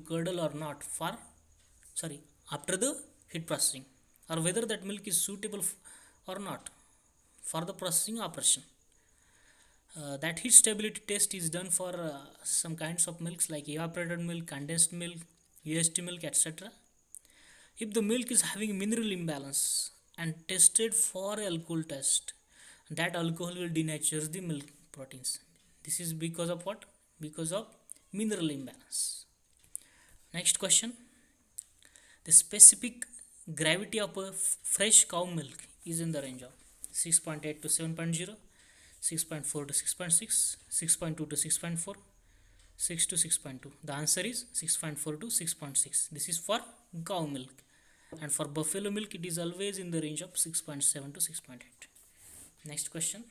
curdle or not after the heat processing, or whether that milk is suitable or not for the processing operation. That heat stability test is done for some kinds of milks like evaporated milk, condensed milk, UST milk, etc. If the milk is having mineral imbalance and tested for alcohol test, that alcohol will denature the milk proteins. This is because of what? Because of mineral imbalance. Next question. The specific gravity of a fresh cow milk is in the range of 6.8 to 7.0, 6.4 to 6.6, 6.2 to 6.4, 6 to 6.2. The answer is 6.4 to 6.6. This is for cow milk. And for buffalo milk, it is always in the range of 6.7 to 6.8. Next question.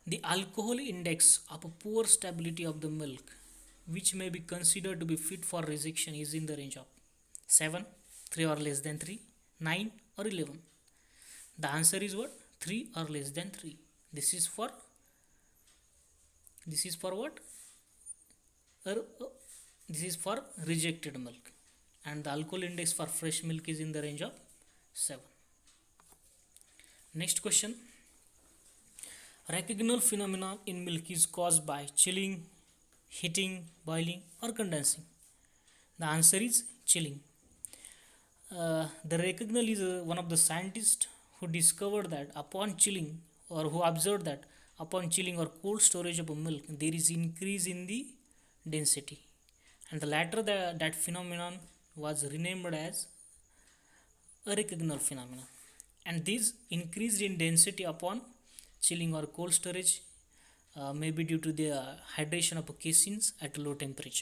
The alcohol index of a poor stability of the milk, which may be considered to be fit for rejection, is in the range of 7, 3 or less than 3, 9 or 11. The answer is what? 3 or less than 3. This is for what? This is for rejected milk, and the alcohol index for fresh milk is in the range of 7. Next question. Racegonal phenomenon in milk is caused by chilling, heating, boiling or condensing. The answer is chilling. The Racegonal is one of the scientists who discovered that upon chilling, or who observed that upon chilling or cold storage of a milk, there is increase in the density, and the latter that phenomenon was renamed as a Racegonal phenomenon. And this increased in density upon chilling or cold storage may be due to the hydration of caseins at low temperature.